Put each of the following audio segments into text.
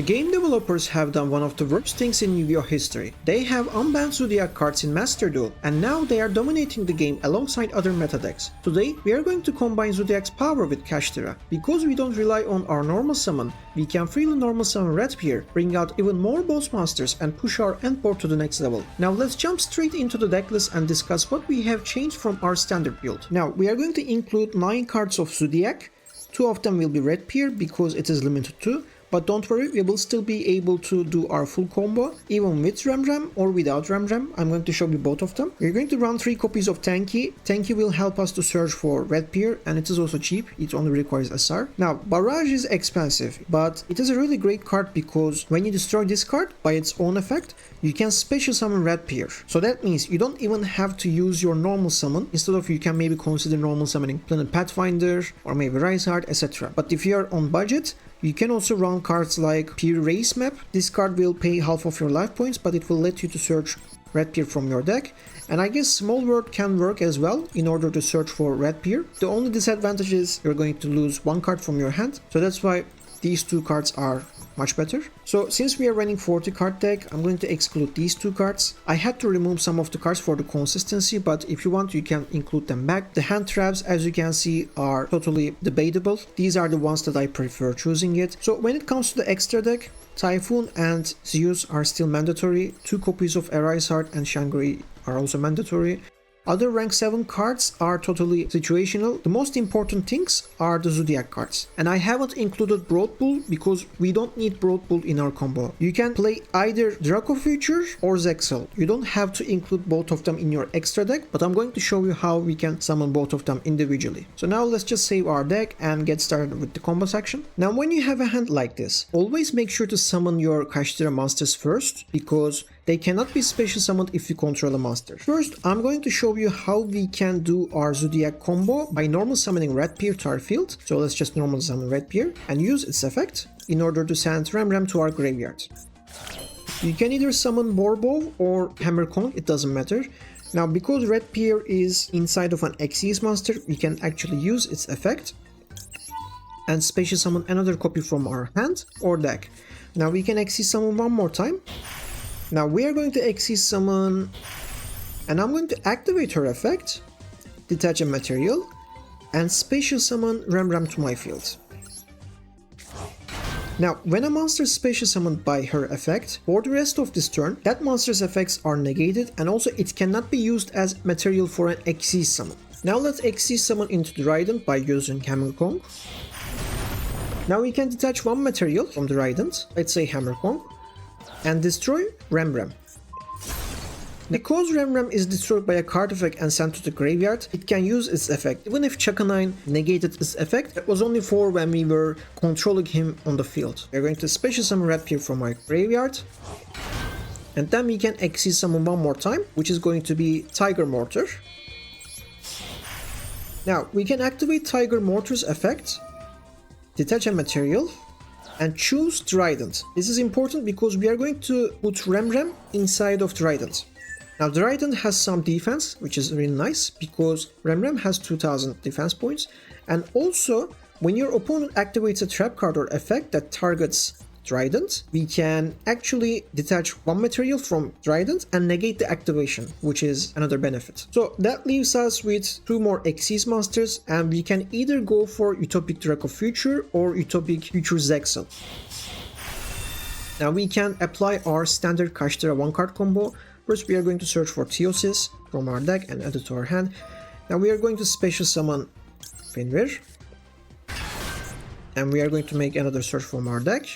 The game developers have done one of the worst things in Yu-Gi-Oh history. They have unbanned Zoodiac cards in Master Duel, and now they are dominating the game alongside other meta decks. Today, we are going to combine Zoodiac's power with Kashtira. Because we don't rely on our normal summon, we can freely normal summon Ratpier, bring out even more boss monsters and push our endboard to the next level. Now let's jump straight into the deck list and discuss what we have changed from our standard build. Now, we are going to include 9 cards of Zoodiac. 2 of them will be Ratpier because it is limited to. But don't worry, we will still be able to do our full combo, even with Ram or without Ram. I'm going to show you both of them. We're going to run 3 copies of Tanky. Tanky will help us to search for Ratpier, and it is also cheap, it only requires SR. Now, Barrage is expensive, but it is a really great card because when you destroy this card, by its own effect, you can special summon Ratpier. So that means you don't even have to use your normal summon. Instead of, you can maybe consider normal summoning Planet Pathfinder or maybe Rise Heart, etc. But if you are on budget, you can also run cards like Peer Race Map. This card will pay half of your life points, but it will let you to search Ratpier from your deck. And I guess Small World can work as well in order to search for Ratpier. The only disadvantage is you're going to lose 1 card from your hand. So that's why these 2 cards are much better. So since we are running 40 card deck, I'm going to exclude these 2 cards. I had to remove some of the cards for the consistency, but if you want, you can include them back. The hand traps, as you can see, are totally debatable. These are the ones that I prefer choosing it. So when it comes to the extra deck, Typhoon and Zeus are still mandatory. 2 copies of Arise Heart and Shangri are also mandatory. Other rank 7 cards are totally situational. The most important things are the Zoodiac cards. And I haven't included Broad Bull because we don't need Broad Bull in our combo. You can play either Draco Future or Zexal. You don't have to include both of them in your extra deck, but I'm going to show you how we can summon both of them individually. So now let's just save our deck and get started with the combo section. Now when you have a hand like this, always make sure to summon your Kashtira monsters first, because they cannot be special summoned if you control a monster. First, I'm going to show you how we can do our Zoodiac combo by normal summoning Ratpier to our field. So let's just normal summon Ratpier and use its effect in order to send Ram to our graveyard. You can either summon Borbo or Hammer Kong, it doesn't matter. Now, because Ratpier is inside of an Xyz monster, we can actually use its effect and special summon another copy from our hand or deck. Now we can Xyz summon one more time. Now we are going to Xyz summon, and I'm going to activate her effect, detach a material, and special summon Ram to my field. Now, when a monster is special summoned by her effect, for the rest of this turn, that monster's effects are negated, and also it cannot be used as material for an Xyz summon. Now let's Xyz summon into Drident by using Hammer Kong. Now we can detach 1 material from Drident, let's say Hammer Kong, and destroy Ram. Because Ram is destroyed by a card effect and sent to the graveyard, it can use its effect. Even if Chaka9 negated its effect, it was only for when we were controlling him on the field. We're going to special summon Ratpier from our graveyard, and then we can Xyz summon one more time, which is going to be Tiger Mortar. Now we can activate Tiger Mortar's effect, detach a material, and choose Drident. This is important because we are going to put Ram inside of Drident. Now Drident has some defense, which is really nice because Ram has 2000 defense points, and also when your opponent activates a trap card or effect that targets Drident, we can actually detach 1 material from Drident and negate the activation, which is another benefit. So that leaves us with 2 more Xyz monsters, and we can either go for Utopic Draco Future or Utopic Future Zexal. Now we can apply our standard Kashtira 1 card combo. First we are going to search for Theosis from our deck and add it to our hand. Now we are going to special summon Fenrir, and we are going to make another search from our deck,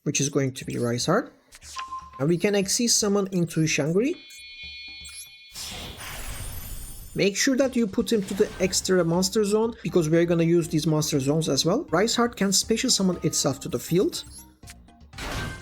which is going to be Rise Heart. And we can Xyz summon into Shangri. Make sure that you put him to the extra monster zone, because we're gonna use these monster zones as well. Rise Heart can special summon itself to the field.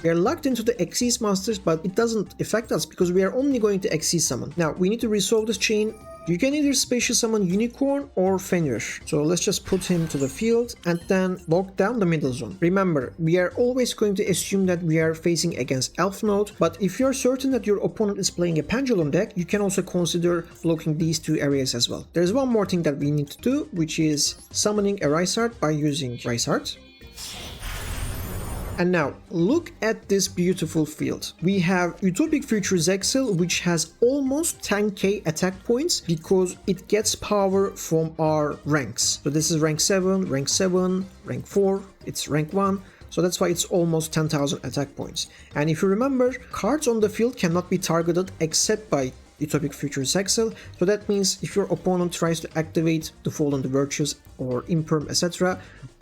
We are locked into the Xyz monsters, but it doesn't affect us because we are only going to Xyz summon. Now we need to resolve this chain. You can either special summon Unicorn or Fenrir. So let's just put him to the field and then lock down the middle zone. Remember, we are always going to assume that we are facing against Elf Node, but if you're certain that your opponent is playing a Pendulum deck, you can also consider blocking these 2 areas as well. There's one more thing that we need to do, which is summoning a Rise Heart by using Rise Heart. And now, look at this beautiful field. We have Utopic Future Zexal, which has almost 10k attack points because it gets power from our ranks. So this is rank 7, rank 4, it's rank 1. So that's why it's almost 10,000 attack points. And if you remember, cards on the field cannot be targeted except by Utopic Future Zexal. So that means if your opponent tries to activate the Fall on the Virtues or Imperm, etc.,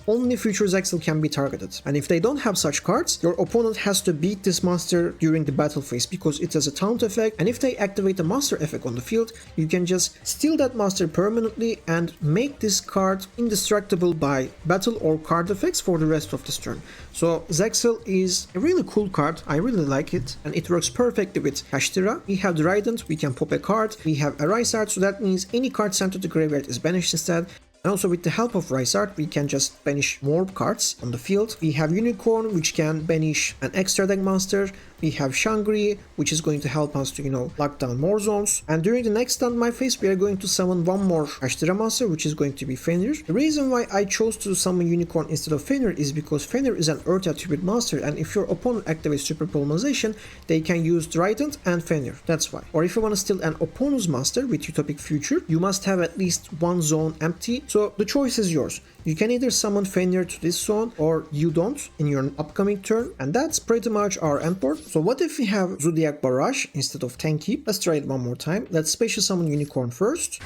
only Future Zexal can be targeted. And if they don't have such cards, your opponent has to beat this monster during the battle phase because it has a taunt effect, and if they activate a monster effect on the field, you can just steal that monster permanently and make this card indestructible by battle or card effects for the rest of this turn. So Zexal is a really cool card, I really like it, and it works perfectly with Kashtira. We have Drident, we can pop a card, we have a Rice Art, so that means any card sent to the graveyard is banished instead. And also with the help of Rice Art, we can just banish more cards on the field. We have Unicorn, which can banish an extra deck monster. We have Shangri, which is going to help us to, lock down more zones. And during the next standby phase, we are going to summon one more Kashtira monster, which is going to be Fenrir. The reason why I chose to summon Unicorn instead of Fenrir is because Fenrir is an Earth attribute monster, and if your opponent activates Super Polymerization, they can use Drident and Fenrir. That's why. Or if you want to steal an opponent's monster with Utopic Future, you must have at least one zone empty. So the choice is yours. You can either summon Fenrir to this zone or you don't in your upcoming turn, and that's pretty much our endboard. So what if we have Zoodiac Barrage instead of Tenki? Let's try it one more time. Let's special summon Unicorn first,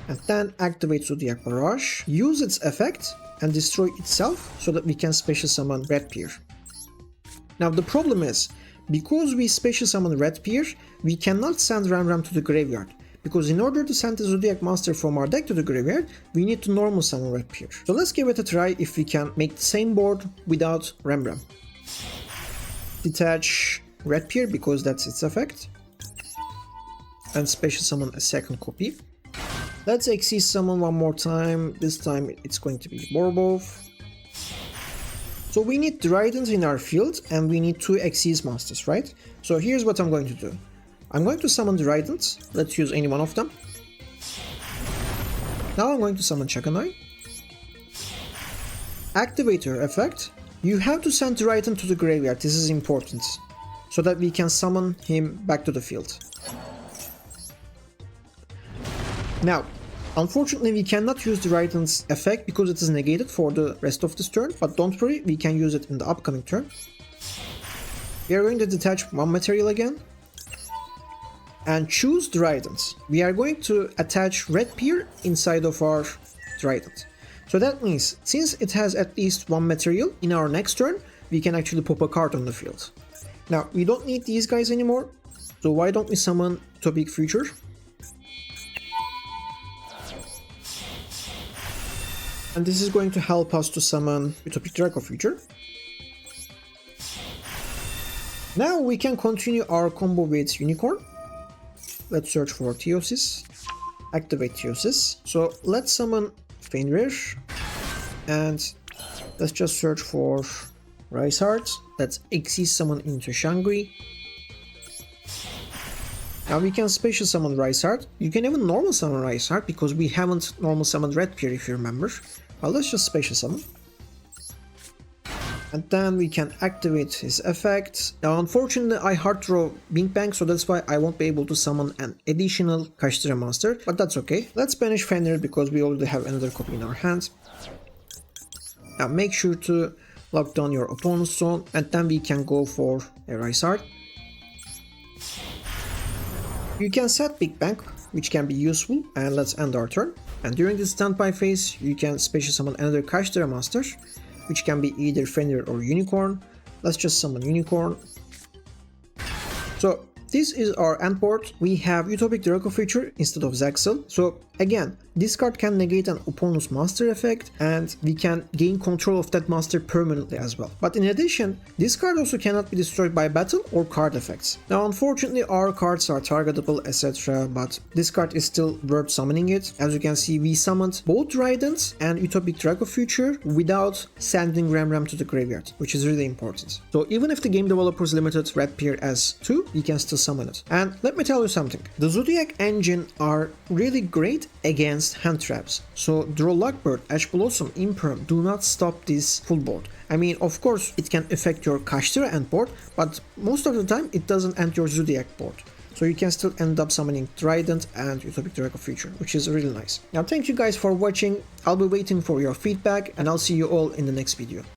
and then activate Zoodiac Barrage, use its effect and destroy itself so that we can special summon Ratpier. Now the problem is, because we special summon Ratpier, we cannot send Ram to the graveyard. Because in order to send the Zoodiac monster from our deck to the graveyard, we need to normal summon Ratpier. So let's give it a try if we can make the same board without Ram. Detach Ratpier because that's its effect. And special summon a second copy. Let's Xyz summon one more time. This time it's going to be Borbov. So we need Drident in our field and we need 2 Xyz monsters, right? So here's what I'm going to do. I'm going to summon Drident. Let's use any one of them. Now I'm going to summon Chakanai. Activate your effect. You have to send Drident to the graveyard. This is important, so that we can summon him back to the field. Now, unfortunately we cannot use Drident's effect because it is negated for the rest of this turn, but don't worry, we can use it in the upcoming turn. We are going to detach one material again. And choose Drident. We are going to attach Ratpier inside of our Drident. So that means, since it has at least one material, in our next turn, we can actually pop a card on the field. Now, we don't need these guys anymore, so why don't we summon Utopic Future? And this is going to help us to summon Utopic Draco Future. Now we can continue our combo with Unicorn. Let's search for Theosis, activate Theosis. So let's summon Fenrir, and let's just search for Rice Art. Let's Xyz summon into Shangri. Now we can special summon Rice Art. You can even normal summon Rice Art because we haven't normal summoned Ratpier if you remember. Well, let's just special summon. And then we can activate his effect. Now unfortunately I hard throw Bing Bang, so that's why I won't be able to summon an additional Kashtira monster, but that's okay. Let's banish Fenrir because we already have another copy in our hands. Now make sure to lock down your opponent's zone, and then we can go for a Rice Art. You can set Big Bang, which can be useful, and let's end our turn. And during this standby phase, you can special summon another Kashtira monster, which can be either Fenrir or Unicorn. Let's just summon Unicorn. So this is our end board. We have Utopic Draco Future instead of Zexal. So again, this card can negate an opponent's monster effect, and we can gain control of that monster permanently as well. But in addition, this card also cannot be destroyed by battle or card effects. Now unfortunately our cards are targetable, etc, but this card is still worth summoning it. As you can see, we summoned both Drident and Utopic Draco Future without sending Ram to the graveyard, which is really important. So even if the game developers limited Ratpier as 2, we can still summon it. And let me tell you something, the Zoodiac engine are really great fight against hand traps. So Draw Lockbird, Ash Blossom, Imperm do not stop this full board. I mean, of course, it can affect your Kashtira end board, but most of the time it doesn't end your Zoodiac board. So you can still end up summoning Drident and Utopic Draco feature, which is really nice. Now thank you guys for watching. I'll be waiting for your feedback and I'll see you all in the next video.